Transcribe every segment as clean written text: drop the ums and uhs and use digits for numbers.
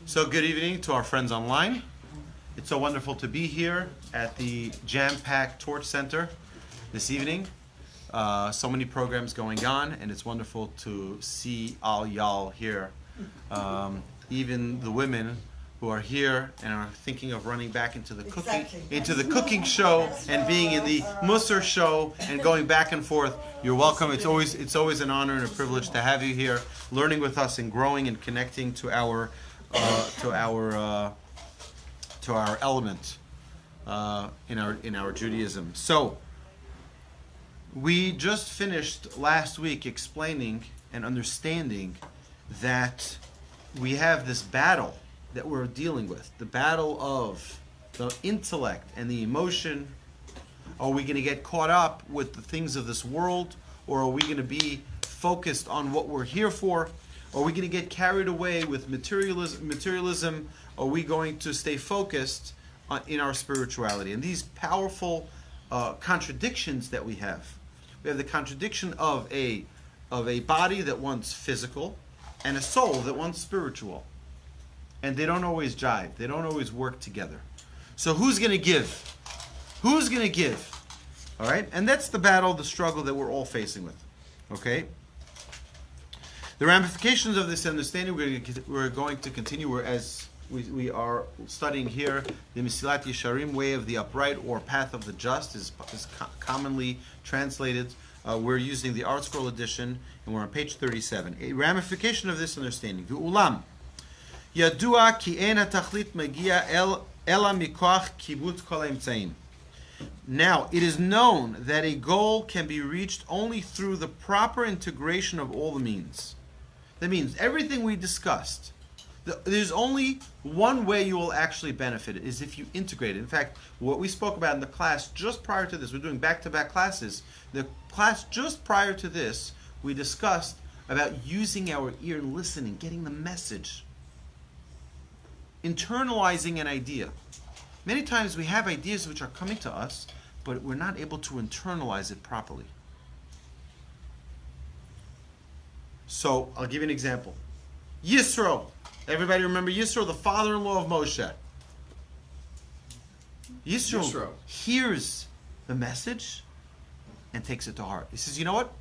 So good evening to our friends online. It's so wonderful to be here at the jam-packed Torch Center this evening. So many programs going on, and it's wonderful to see all y'all here. Even the women who are here and are thinking of running back into the cooking show and being in the Mussar show and going back and forth. You're welcome. It's always an honor and a privilege to have you here, learning with us and growing and connecting to our element in our Judaism. So we just finished last week explaining and understanding that we have this battle that we're dealing with, the battle of the intellect and the emotion. Are we going to get caught up with the things of this world, or are we going to be focused on what we're here for? Are we going to get carried away with materialism? Are we going to stay focused in our spirituality? And these powerful contradictions that we have the contradiction of a body that wants physical and a soul that wants spiritual. And they don't always jive. They don't always work together. So who's going to give? Who's going to give? All right? And that's the battle, the struggle that we're all facing with. Okay? The ramifications of this understanding, we're going to continue as we are studying here. The Mesilat Yesharim, way of the upright, or path of the just, is commonly translated. We're using the ArtScroll edition, and we're on page 37. A ramification of this understanding. Ulam. Yadua ki en hatachlit magia ela mikoach kibutz kol haemtzaim. Now, it is known that a goal can be reached only through the proper integration of all the means. That means everything we discussed, there's only one way you will actually benefit, is if you integrate it. In fact, what we spoke about in the class just prior to this, we're doing back-to-back classes. The class just prior to this, we discussed about using our ear and listening, getting the message, internalizing an idea. Many times we have ideas which are coming to us, but we're not able to internalize it properly. So, I'll give you an example. Yisro. Everybody remember Yisro, the father-in-law of Moshe. Yisro hears the message and takes it to heart. He says, you know what?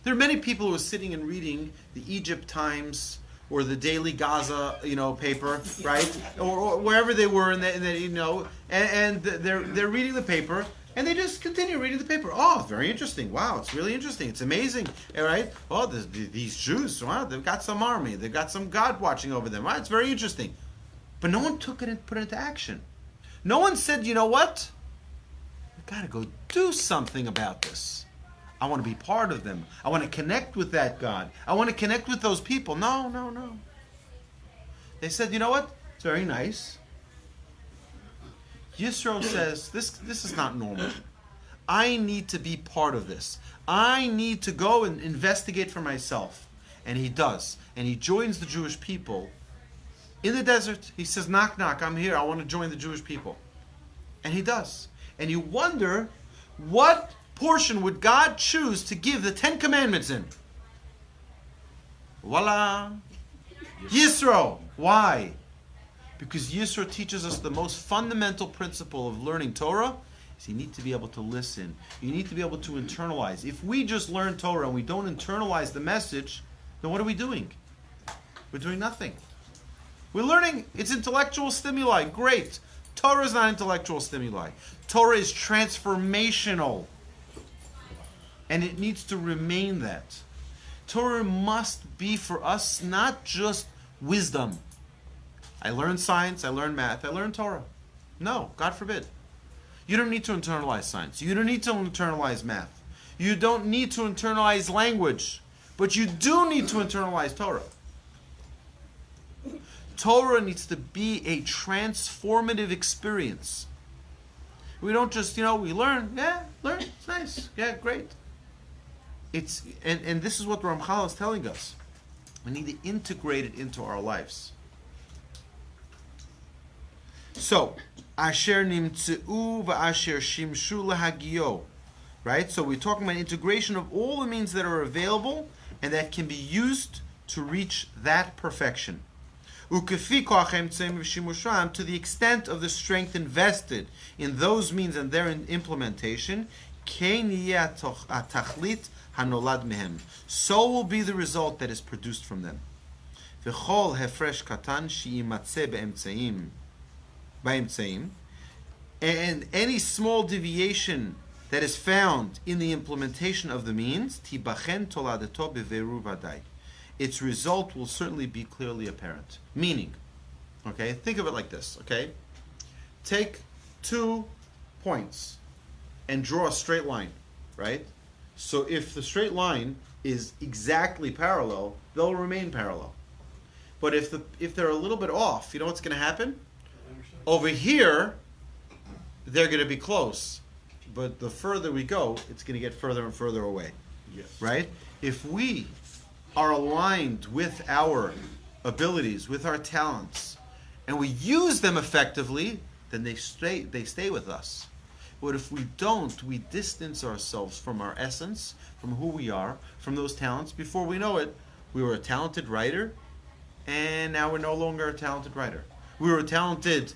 There are many people who are sitting and reading the Egypt Times or the Daily Gaza, paper, right? Or wherever they were, and they're reading the paper, and they just continue reading the paper. Oh, very interesting. Wow, it's really interesting. It's amazing, all right? Oh, these Jews, wow, they've got some army. They've got some God watching over them. Right? It's very interesting. But no one took it and put it into action. No one said, you know what? We've got to go do something about this. I want to be part of them. I want to connect with that God. I want to connect with those people. No. They said, you know what? It's very nice. Yisro says, this is not normal. I need to be part of this. I need to go and investigate for myself. And he does. And he joins the Jewish people in the desert. He says, knock, knock, I'm here. I want to join the Jewish people. And he does. And you wonder, what portion would God choose to give the 10 Commandments in? Voila! Yisro. Why? Because Yisro teaches us the most fundamental principle of learning Torah is you need to be able to listen. You need to be able to internalize. If we just learn Torah and we don't internalize the message, then what are we doing? We're doing nothing. We're learning. It's intellectual stimuli. Great. Torah is not intellectual stimuli. Torah is transformational. And it needs to remain that. Torah must be for us not just wisdom. I learned science, I learned math, I learned Torah. No, God forbid. You don't need to internalize science. You don't need to internalize math. You don't need to internalize language. But you do need to internalize Torah. Torah needs to be a transformative experience. We don't just, we learn. Yeah, learn. It's nice. Yeah, great. And this is what Ramchal is telling us. We need to integrate it into our lives. So, asher nimtzeu va'asher shimshu lahagio, right? So we're talking about integration of all the means that are available and that can be used to reach that perfection. Ukefi koach ha'emtzeim v'shimusham, to the extent of the strength invested in those means and their implementation, kein yeh atachlit hanolad mehem. So will be the result that is produced from them. V'chol hefresh katan she'imatzeh ba'emtzeim, and any small deviation that is found in the implementation of the means, tibachen toladeto beveru vadai, its result will certainly be clearly apparent. Meaning, okay, think of it like this, okay? Take 2 points and draw a straight line, right? So if the straight line is exactly parallel, they'll remain parallel. But if they're a little bit off, you know what's going to happen? Over here, they're going to be close. But the further we go, it's going to get further and further away. Yes. Right? If we are aligned with our abilities, with our talents, and we use them effectively, then they stay with us. But if we don't, we distance ourselves from our essence, from who we are, from those talents. Before we know it, we were a talented writer, and now we're no longer a talented writer. We were a talented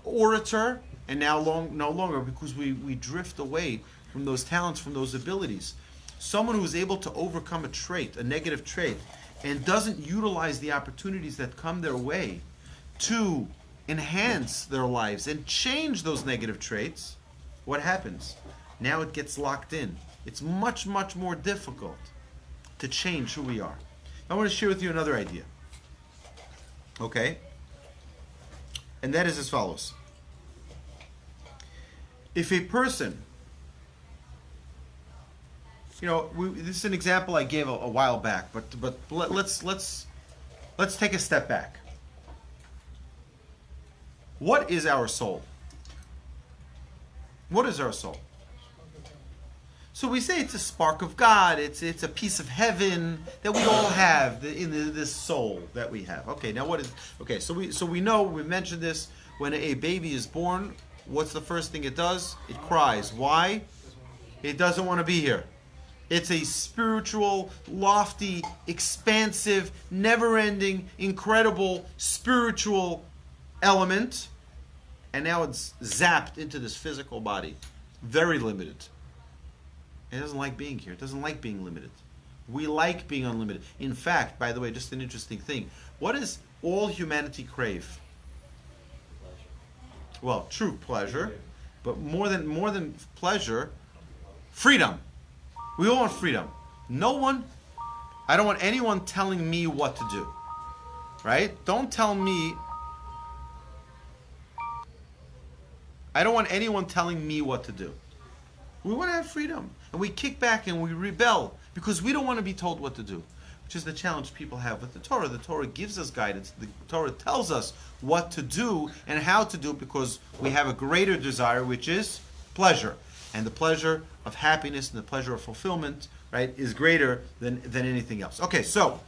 orator, and now no longer, because we drift away from those talents, from those abilities. Someone who is able to overcome a trait, a negative trait, and doesn't utilize the opportunities that come their way to enhance their lives and change those negative traits, what happens? Now it gets locked in. It's much, much more difficult to change who we are. I want to share with you another idea. Okay? And that is as follows. If a person, this is an example I gave a while back, but let's take a step back. What is our soul? What is our soul? So we say it's a spark of God. It's a piece of heaven that we all have in this soul that we have. Okay, now what is? Okay, so we know, we mentioned this, when a baby is born, what's the first thing it does? It cries. Why? It doesn't want to be here. It's a spiritual, lofty, expansive, never-ending, incredible spiritual element, and now it's zapped into this physical body. Very limited. It doesn't like being here. It doesn't like being limited. We like being unlimited. In fact, by the way, just an interesting thing. What does all humanity crave? Well, true pleasure, but more than pleasure, freedom. We all want freedom. I don't want anyone telling me what to do. Right? Don't tell me. I don't want anyone telling me what to do. We want to have freedom. And we kick back and we rebel because we don't want to be told what to do, which is the challenge people have with the Torah. The Torah gives us guidance. The Torah tells us what to do and how to do, because we have a greater desire, which is pleasure. And the pleasure of happiness and the pleasure of fulfillment, right, is greater than anything else. Okay, so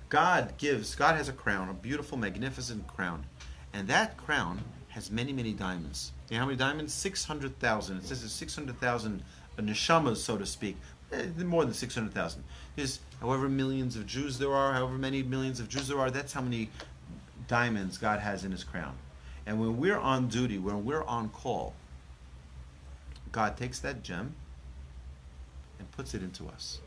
God has a crown, a beautiful, magnificent crown. And that crown has many, many diamonds. You know how many diamonds? 600,000. It says it's 600,000 neshamas, so to speak. More than 600,000. There's however millions of Jews there are, however many millions of Jews there are, that's how many diamonds God has in his crown. And when we're on duty, when we're on call, God takes that gem and puts it into us.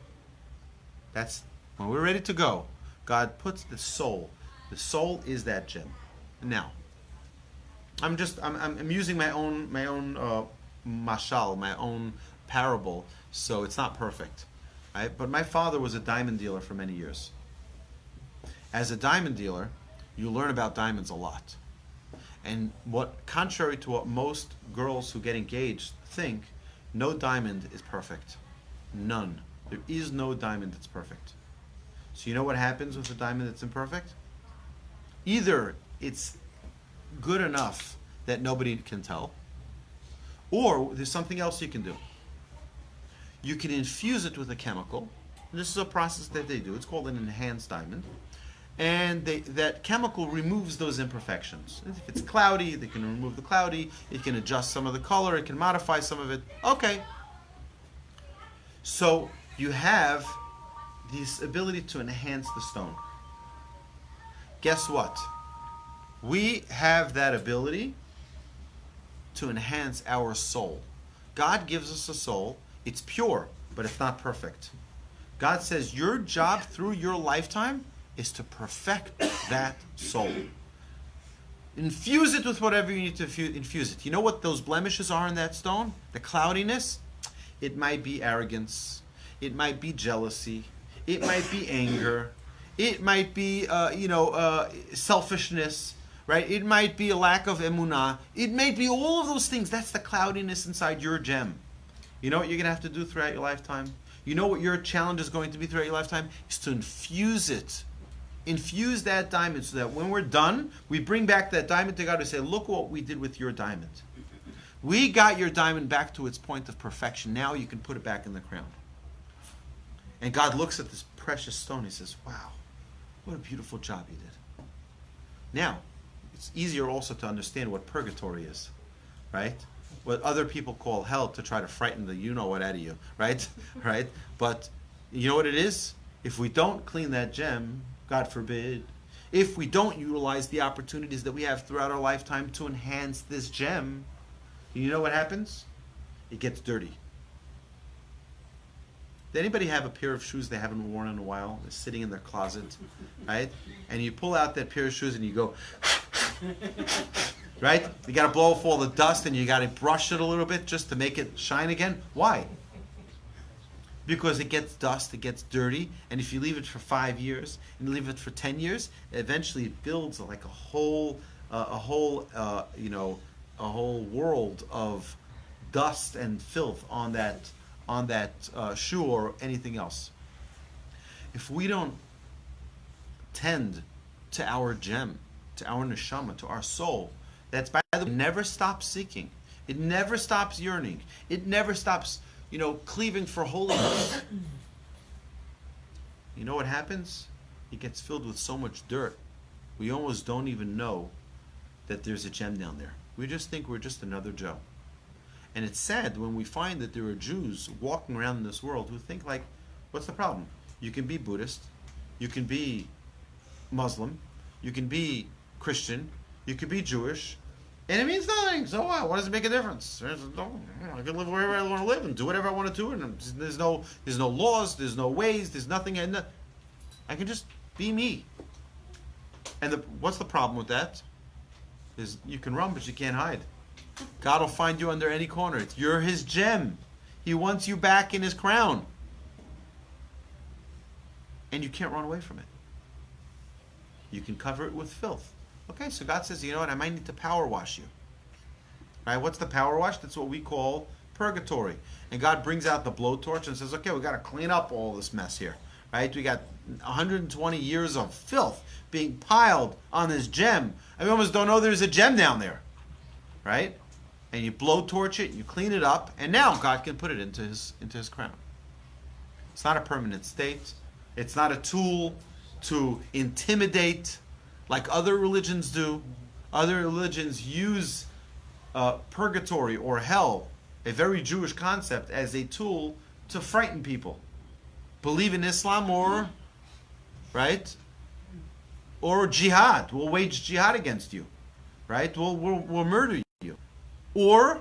That's when we're ready to go. God puts the soul. The soul is that gem. Now, I'm using my own mashal, my own parable, so it's not perfect. Right? But my father was a diamond dealer for many years. As a diamond dealer, you learn about diamonds a lot. And contrary to what most girls who get engaged think, no diamond is perfect. None. There is no diamond that's perfect. So you know what happens with a diamond that's imperfect? Either it's good enough that nobody can tell, or there's something else you can do. You can infuse it with a chemical. This is a process that they do. It's called an enhanced diamond. And that chemical removes those imperfections. If it's cloudy, they can remove the cloudy. It can adjust some of the color. It can modify some of it. Okay. So you have this ability to enhance the stone. guess what? We have that ability to enhance our soul. God gives us a soul. It's pure, but it's not perfect. God says your job through your lifetime is to perfect that soul. Infuse it with whatever you need to infuse it. You know what those blemishes are in that stone? The cloudiness? It might be arrogance. It might be jealousy. It might be anger. It might be, selfishness, right? It might be a lack of emunah. It might be all of those things. That's the cloudiness inside your gem. You know what you're going to have to do throughout your lifetime? You know what your challenge is going to be throughout your lifetime? Is to infuse it. Infuse that diamond so that when we're done, we bring back that diamond to God and say, look what we did with your diamond. We got your diamond back to its point of perfection. Now you can put it back in the crown. And God looks at this precious stone. He says, wow, what a beautiful job you did. Now, it's easier also to understand what purgatory is, right? What other people call hell to try to frighten the you-know-what out of you, right? Right? But you know what it is? If we don't clean that gem, God forbid, if we don't utilize the opportunities that we have throughout our lifetime to enhance this gem, you know what happens? It gets dirty. Does anybody have a pair of shoes they haven't worn in a while? They're sitting in their closet, right? And you pull out that pair of shoes and you go, right? You got to blow off all the dust and you got to brush it a little bit just to make it shine again. Why? Because it gets dust, it gets dirty, and if you leave it for 5 years and you leave it for 10 years, eventually it builds like a whole world of dust and filth on that shoe or anything else. If we don't tend to our gem, to our neshama, to our soul, that's by the way, never stops seeking. It never stops yearning. It never stops, cleaving for holiness. You know what happens? It gets filled with so much dirt. We almost don't even know that there's a gem down there. We just think we're just another Joe. And it's sad when we find that there are Jews walking around in this world who think like, what's the problem? You can be Buddhist, you can be Muslim, you can be Christian, you can be Jewish, and it means nothing. So what? What does it make a difference? I can live wherever I want to live and do whatever I want to do, and there's no laws, there's no ways, there's nothing. I can just be me. And what's the problem with that? Is you can run, but you can't hide. God will find you under any corner. You're His gem. He wants you back in His crown. And you can't run away from it. You can cover it with filth. Okay, so God says, you know what, I might need to power wash you. Right? What's the power wash? That's what we call purgatory. And God brings out the blowtorch and says, okay, we got to clean up all this mess here. Right? We got 120 years of filth being piled on this gem. I mean, almost don't know there's a gem down there. Right? And you blowtorch it, you clean it up, and now God can put it into his crown. It's not a permanent state. It's not a tool to intimidate like other religions do. Other religions use purgatory or hell, a very Jewish concept, as a tool to frighten people. Believe in Islam or, right? Or jihad. We'll wage jihad against you. Right? We'll murder you. Or,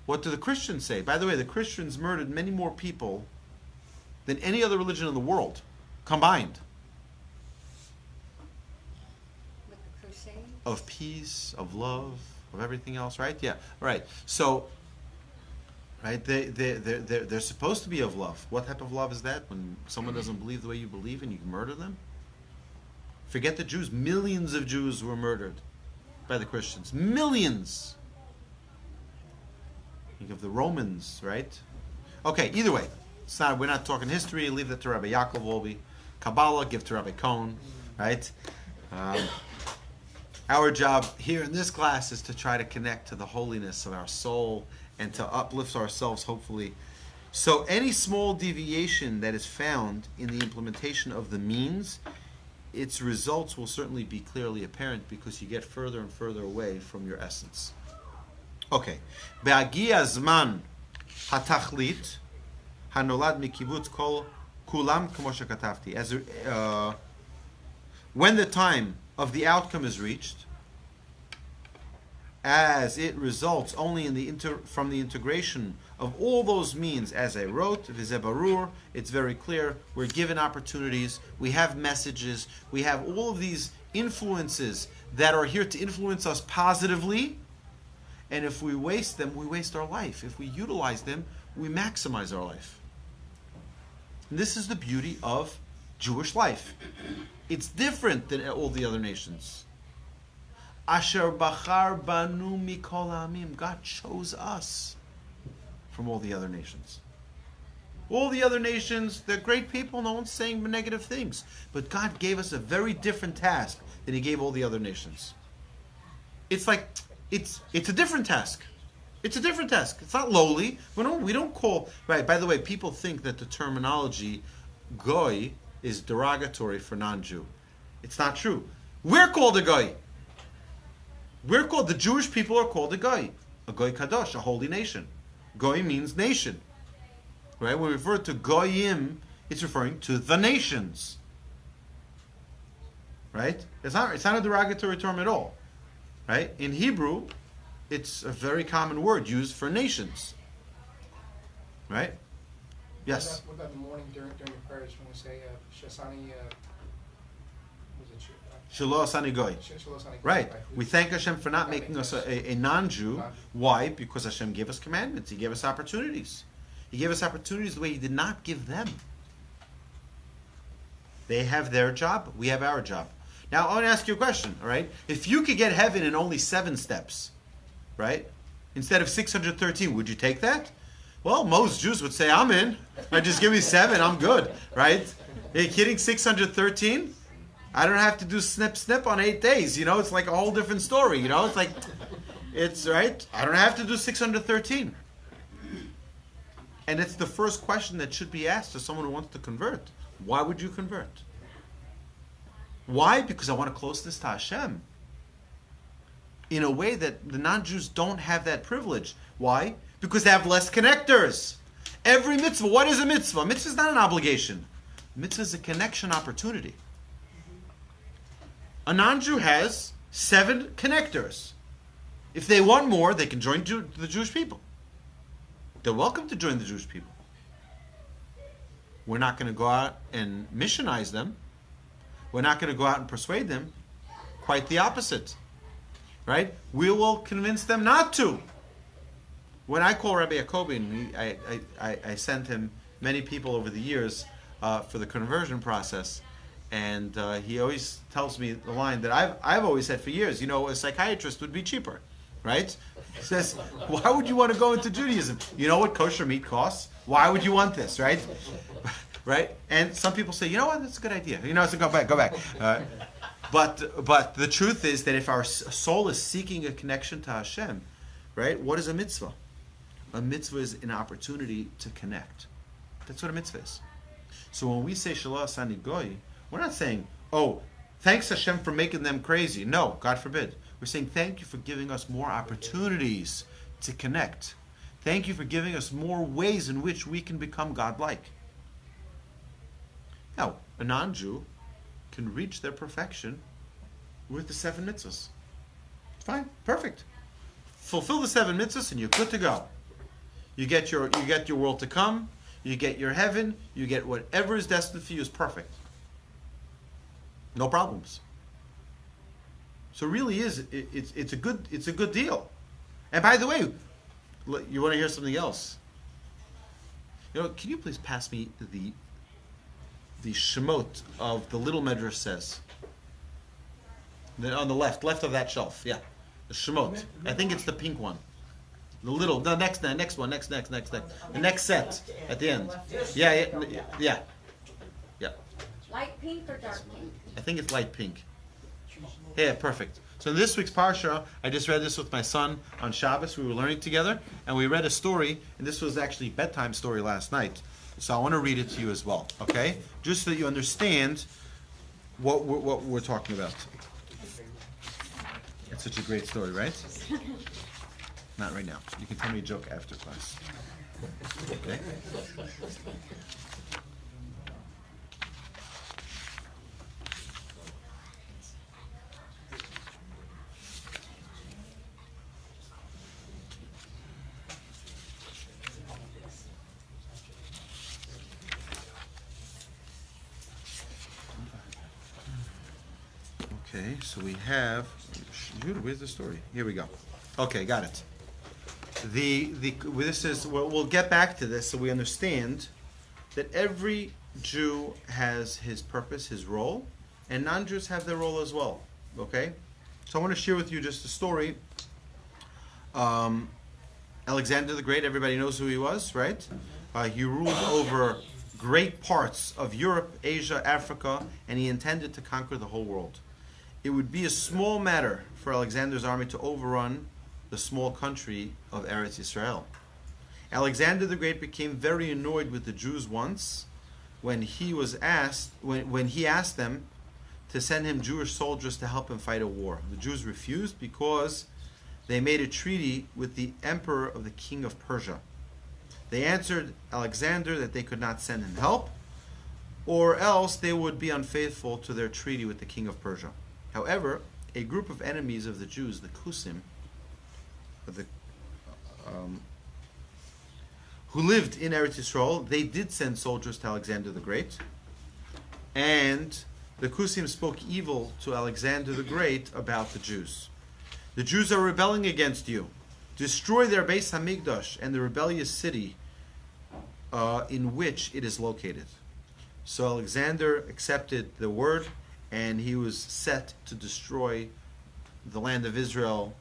what do the Christians say? By the way, the Christians murdered many more people than any other religion in the world combined. With the Crusades? Of peace, of love, of everything else, right? Yeah, right. So, right, they're supposed to be of love. What type of love is that? When someone doesn't believe the way you believe and you murder them? Forget the Jews. Millions of Jews were murdered by the Christians. Millions. Think of the Romans, right? Okay, either way. We're not talking history. Leave that to Rabbi Yaakov Wolbe. Kabbalah, give to Rabbi Cohn, right? Our job here in this class is to try to connect to the holiness of our soul and to uplift ourselves, hopefully. So any small deviation that is found in the implementation of the means, its results will certainly be clearly apparent because you get further and further away from your essence. Okay. Be'agia zman hatachlit hanolad mikibutz kol Kulam kamo shekatavti. When the time of the outcome is reached, as it results only from the integration of all those means, as I wrote, vizebarur, it's very clear, we're given opportunities, we have messages, we have all of these influences that are here to influence us positively, and if we waste them, we waste our life. If we utilize them, we maximize our life. And this is the beauty of Jewish life. It's different than all the other nations. Asher bachar banu mikol ha'amim. God chose us from all the other nations. All the other nations, they're great people, no one's saying negative things. But God gave us a very different task than He gave all the other nations. It's like, it's a different task. It's a different task. It's not lowly. We don't call, right, by the way, people think that the terminology goy is derogatory for non-Jew. It's not true. We're called a goy. The Jewish people are called a goy kadosh, a holy nation. Goy means nation. Right? When we refer to goyim, it's referring to the nations. Right? It's not a derogatory term at all. Right? In Hebrew, it's a very common word used for nations. Right? Yes? What about the morning during your prayers when we say Shasani, Shelo asani goy. Right. We thank Hashem for not making us a non-Jew. Why? Because Hashem gave us commandments. He gave us opportunities. He gave us opportunities the way He did not give them. They have their job. We have our job. Now, I want to ask you a question, all right? If you could get heaven in only 7 steps, right? Instead of 613, would you take that? Well, most Jews would say, I'm in. Right, just give me 7, I'm good, right? Are you kidding? 613? I don't have to do snip on 8 days. It's like a whole different story. It's right. I don't have to do 613. And it's the first question that should be asked to someone who wants to convert. Why would you convert? Why? Because I want to closeness to Hashem. In a way that the non-Jews don't have that privilege. Why? Because they have less connectors. Every mitzvah, what is a mitzvah? A mitzvah is not an obligation. A mitzvah is a connection opportunity. A non-Jew has 7 connectors. If they want more, they can join the Jewish people. They're welcome to join the Jewish people. We're not going to go out and missionize them. We're not going to go out and persuade them. Quite the opposite. Right? We will convince them not to. When I call Rabbi Yacobi, and I sent him many people over the years for the conversion process, and he always tells me the line that I've always said for years, a psychiatrist would be cheaper, right? He says, why would you want to go into Judaism? You know what kosher meat costs? Why would you want this, right? Right? And some people say, you know what, that's a good idea. So go back. But the truth is that if our soul is seeking a connection to Hashem, right, what is a mitzvah? A mitzvah is an opportunity to connect. That's what a mitzvah is. So when we say Shelo asani goy, we're not saying, oh, thanks Hashem for making them crazy. No, God forbid. We're saying thank you for giving us more opportunities to connect. Thank you for giving us more ways in which we can become God-like. Now, a non-Jew can reach their perfection with the 7 mitzvahs. Fine, perfect. Fulfill the 7 mitzvahs and you're good to go. You get your world to come, you get your heaven, you get whatever is destined for you is perfect. No problems. So it really is it's a good deal. And by the way, you want to hear something else? Can you please pass me the shemot of the little medrash says? On the left of that shelf, yeah, the shemot. I think it's the pink one. The next one, next. The next set at the end. Yeah. Light pink or dark pink? I think it's light pink. Yeah, perfect. So in this week's parsha, I just read this with my son on Shabbos. We were learning together, and we read a story, and this was actually a bedtime story last night. So I want to read it to you as well, okay? Just so that you understand what we're talking about. It's such a great story, right? Not right now. You can tell me a joke after class. Okay? Okay, so we have. Judah, where's the story? Here we go. Okay, got it. This is. We'll get back to this so we understand that every Jew has his purpose, his role, and non-Jews have their role as well. Okay, so I want to share with you just a story. Alexander the Great. Everybody knows who he was, right? He ruled over great parts of Europe, Asia, Africa, and he intended to conquer the whole world. It would be a small matter for Alexander's army to overrun the small country of Eretz Israel. Alexander the Great became very annoyed with the Jews once when he asked them to send him Jewish soldiers to help him fight a war. The Jews refused because they made a treaty with the emperor of the king of Persia. They answered Alexander that they could not send him help, or else they would be unfaithful to their treaty with the king of Persia. However, a group of enemies of the Jews, the Kusim, who lived in Eretz Yisrael, they did send soldiers to Alexander the Great, and the Kusim spoke evil to Alexander the Great about the Jews. The Jews are rebelling against you. Destroy their Beis Hamikdash and the rebellious city in which it is located. So Alexander accepted the word, and he was set to destroy the land of Israel,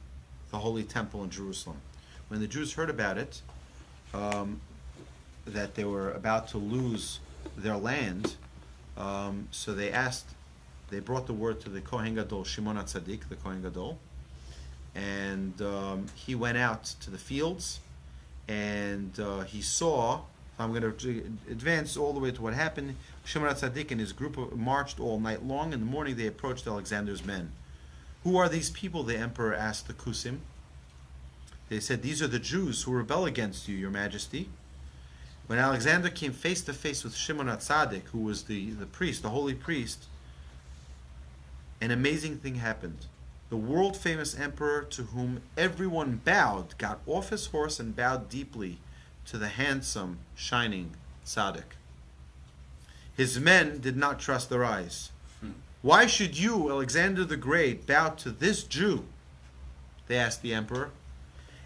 the Holy Temple in Jerusalem. When the Jews heard about it, that they were about to lose their land, so they brought the word to the Kohen Gadol, Shimon HaTzadik, the Kohen Gadol, and he went out to the fields, and he saw. I'm going to advance all the way to what happened. Shimon HaTzadik and his group marched all night long. In the morning, they approached Alexander's men. Who are these people? The emperor asked the Kusim. They said, these are the Jews who rebel against you, your majesty. When Alexander came face to face with Shimon HaTzadik, who was the priest, the holy priest, an amazing thing happened. The world-famous emperor to whom everyone bowed got off his horse and bowed deeply to the handsome, shining tzaddik. His men did not trust their eyes. Why should you, Alexander the Great, bow to this Jew? They asked the emperor.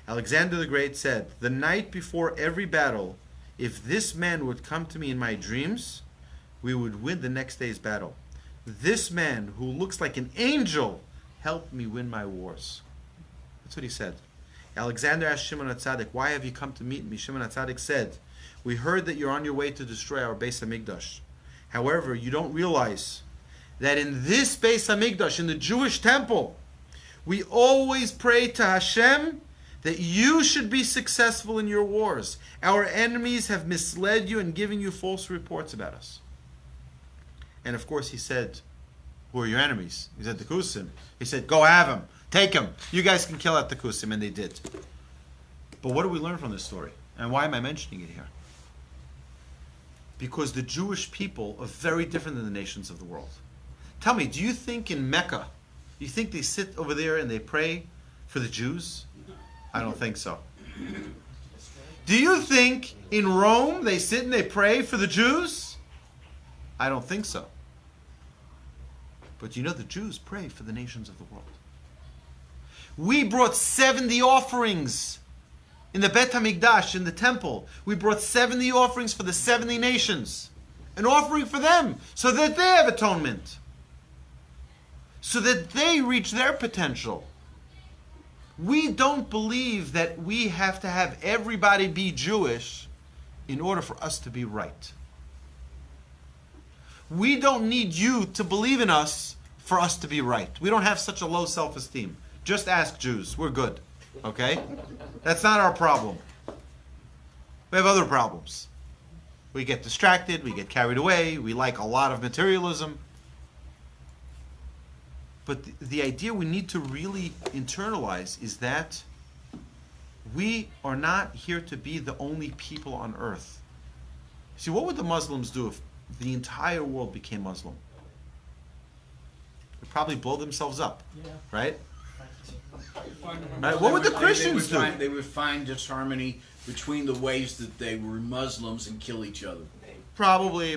Alexander the Great said, the night before every battle, if this man would come to me in my dreams, we would win the next day's battle. This man, who looks like an angel, helped me win my wars. That's what he said. Alexander asked Shimon HaTzadik, why have you come to meet me? Shimon HaTzadik said, we heard that you're on your way to destroy our Beis Hamikdash. However, you don't realize that in this Beis Hamikdash, in the Jewish temple, we always pray to Hashem that you should be successful in your wars. Our enemies have misled you and given you false reports about us. And of course he said, who are your enemies? He said, the Kusim. He said, go have them. Take them. You guys can kill out the Kusim. And they did. But what do we learn from this story? And why am I mentioning it here? Because the Jewish people are very different than the nations of the world. Tell me, do you think in Mecca, you think they sit over there and they pray for the Jews? I don't think so. Do you think in Rome they sit and they pray for the Jews? I don't think so. But you know the Jews pray for the nations of the world. We brought 70 offerings in the Bet HaMikdash, in the temple. We brought 70 offerings for the 70 nations. An offering for them, so that they have atonement. So that they reach their potential. We don't believe that we have to have everybody be Jewish in order for us to be right. We don't need you to believe in us for us to be right. We don't have such a low self-esteem. Just ask Jews. We're good. Okay? That's not our problem. We have other problems. We get distracted. We get carried away. We like a lot of materialism. But the idea we need to really internalize is that we are not here to be the only people on earth. See, what would the Muslims do if the entire world became Muslim? They'd probably blow themselves up, right? Right? What would the Christians do? They would find disharmony between the ways that they were Muslims and kill each other. Probably.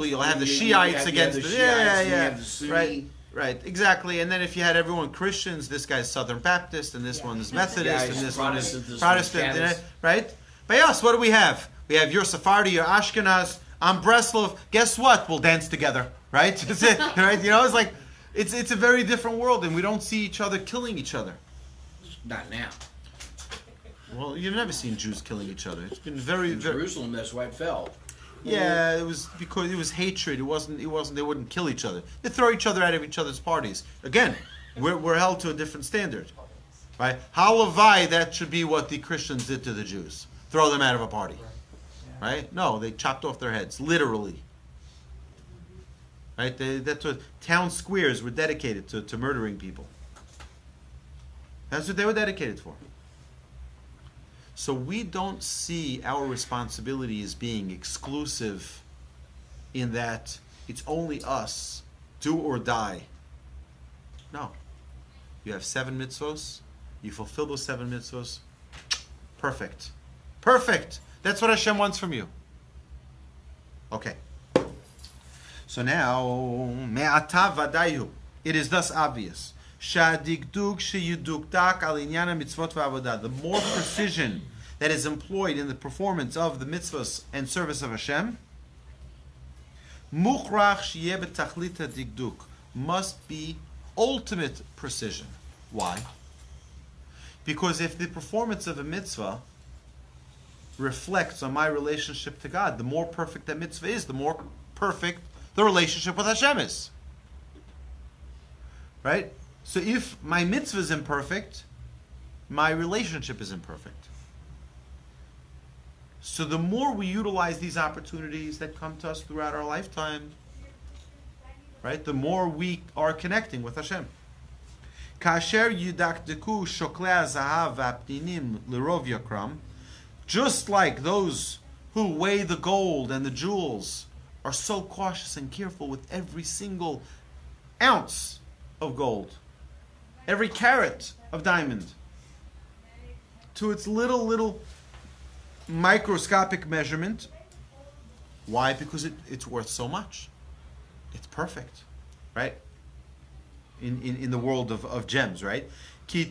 You'll have the Shiites against the Shiites, you have the yeah. Sunni, Right. Right, exactly. And then if you had everyone Christians, this guy's Southern Baptist, and this one is Methodist, and this one is Protestant, right? By us, what do we have? We have your Sephardi, your Ashkenaz, I'm Breslov. Guess what? We'll dance together, right? That's it, right? You know, it's like, it's a very different world, and we don't see each other killing each other. Not now. Well, you've never seen Jews killing each other. It's been very, In Jerusalem, that's why it fell. Yeah, it was because it was hatred. It wasn't. They wouldn't kill each other. They throw each other out of each other's parties. Again, we're held to a different standard, right? Halavai, that should be what the Christians did to the Jews. Throw them out of a party, right? No, they chopped off their heads, literally. Right? That's what town squares were dedicated to murdering people. That's what they were dedicated for. So we don't see our responsibility as being exclusive in that it's only us, do or die. No. You have 7 mitzvos, you fulfill those 7 mitzvos, perfect. Perfect! That's what Hashem wants from you. Okay. So now, me'ata vadayu. It is thus obvious. The more precision that is employed in the performance of the mitzvahs and service of Hashem, must be ultimate precision. Why? Because if the performance of a mitzvah reflects on my relationship to God, the more perfect that mitzvah is, the more perfect the relationship with Hashem is. Right? So if my mitzvah is imperfect, my relationship is imperfect. So the more we utilize these opportunities that come to us throughout our lifetime, right, the more we are connecting with Hashem. Just like those who weigh the gold and the jewels are so cautious and careful with every single ounce of gold, every carat of diamond, to its little microscopic measurement. Why? Because it's worth so much. It's perfect, right? In the world of gems, right? For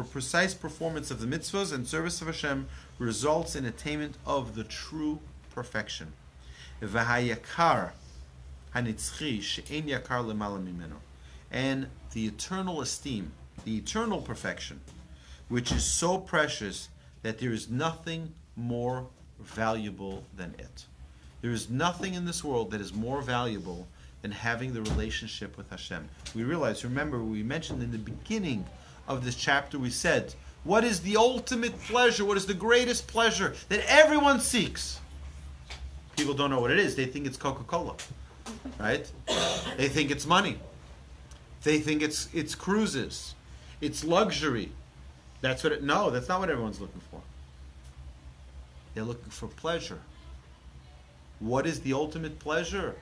precise performance of the mitzvahs and service of Hashem results in attainment of the true perfection. And the eternal esteem, the eternal perfection, which is so precious that there is nothing more valuable than it. There is nothing in this world that is more valuable than having the relationship with Hashem. We realize, remember, we mentioned in the beginning of this chapter, we said, what is the ultimate pleasure? What is the greatest pleasure that everyone seeks? People don't know what it is. They think it's Coca-Cola, right? They think it's money. They think it's cruises. It's luxury. That's what no, that's not what everyone's looking for. They're looking for pleasure. What is the ultimate pleasure?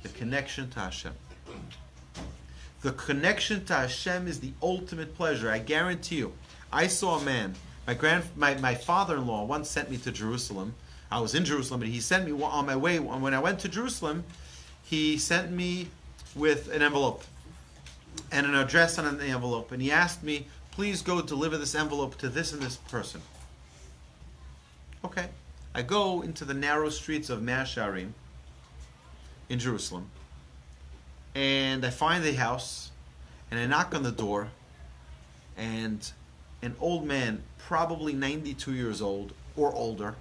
The connection to Hashem. The connection to Hashem is the ultimate pleasure. I guarantee you. I saw a man. My father-in-law once sent me to Jerusalem. I was in Jerusalem, but he sent me on my way. When I went to Jerusalem, he sent me with an envelope and an address on the envelope, and he asked me, please go deliver this envelope to this and this person. Okay. I go into the narrow streets of Yesharim in Jerusalem, and I find the house, and I knock on the door, and an old man, probably 92 years old or older,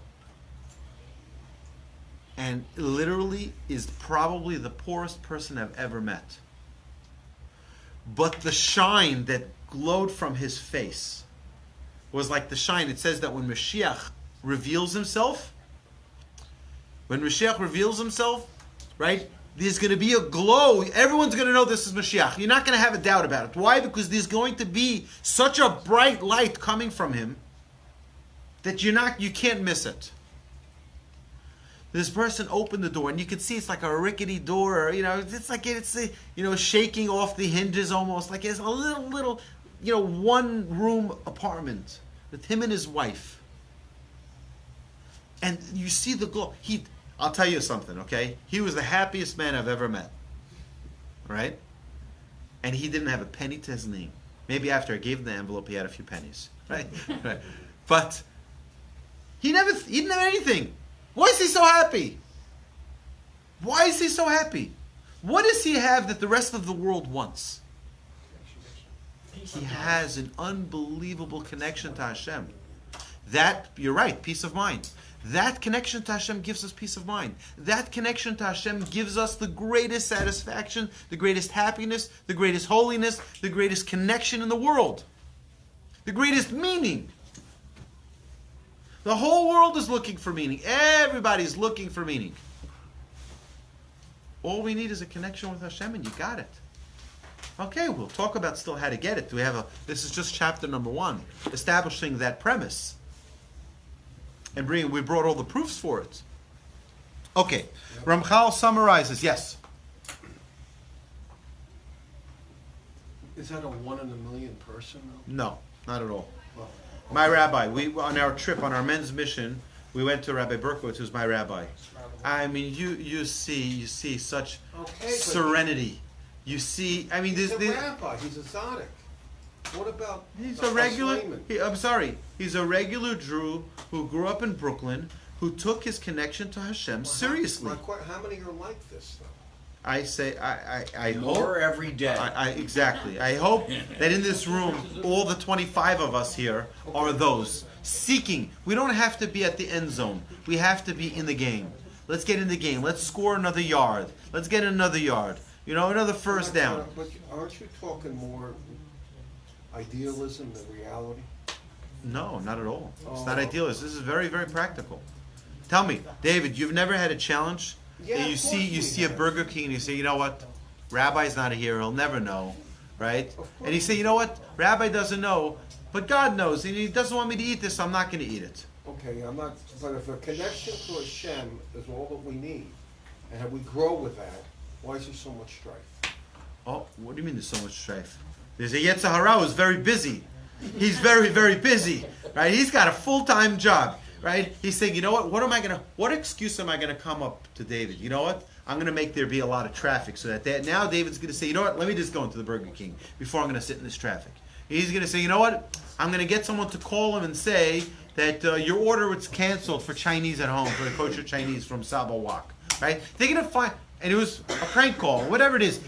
and literally is probably the poorest person I've ever met. But the shine that glowed from his face was like the shine. It says that when Mashiach reveals himself, right, there's going to be a glow. Everyone's going to know this is Mashiach. You're not going to have a doubt about it. Why? Because there's going to be such a bright light coming from him that you can't miss it. This person opened the door, and you can see it's like a rickety door. It's like it's shaking off the hinges almost. Like it's a little one-room apartment with him and his wife. And you see the glow. I'll tell you something, okay? He was the happiest man I've ever met. right? And he didn't have a penny to his name. Maybe after I gave him the envelope, he had a few pennies, right? Right. But he didn't have anything. Why is he so happy? Why is he so happy? What does he have that the rest of the world wants? He has an unbelievable connection to Hashem. That, you're right, peace of mind. That connection to Hashem gives us peace of mind. That connection to Hashem gives us the greatest satisfaction, the greatest happiness, the greatest holiness, the greatest connection in the world. The greatest meaning. The whole world is looking for meaning. Everybody's looking for meaning. All we need is a connection with Hashem, and you got it. Okay, we'll talk about still how to get it. This is just chapter number 1, establishing that premise. And we brought all the proofs for it. Okay, Ramchal summarizes, yes. Is that a 1 in a million person? No, not at all. Well, My rabbi, on our trip, on our men's mission, we went to Rabbi Berkowitz, who's my rabbi. I mean, you see such serenity. You see, I mean, he's a rabbi. He's a tzaddik. What about? He's a regular. He's a regular Jew who grew up in Brooklyn, who took his connection to Hashem seriously. How many are like this, though? I say, I hope. More every day. Exactly. I hope that in this room, all the 25 of us here are those seeking. We don't have to be at the end zone. We have to be in the game. Let's get in the game. Let's score another yard. Let's get another yard. Another first down. But aren't you talking more idealism than reality? No, not at all. It's not idealist. This is very, very practical. Tell me, David, you've never had a challenge? Yeah, You see a Burger King and you say, you know what? Rabbi's not here. He'll never know, right? And you say, you know what? Rabbi doesn't know, but God knows. And he doesn't want me to eat this, so I'm not going to eat it. Okay, I'm not. But if a connection to Hashem is all that we need, and we grow with that, why is there so much strife? Oh, what do you mean there's so much strife? There's a Yetzer Hara who's very busy. He's very, very busy, right? He's got a full-time job, right? He's saying, you know what? What excuse am I gonna come up to David? You know what? I'm gonna make there be a lot of traffic so that now David's gonna say, you know what? Let me just go into the Burger King before I'm gonna sit in this traffic. He's gonna say, you know what? I'm gonna get someone to call him and say that your order was canceled for Chinese at home, for the kosher Chinese from Sabo Wok, right? They're gonna find, and it was a prank call, whatever it is.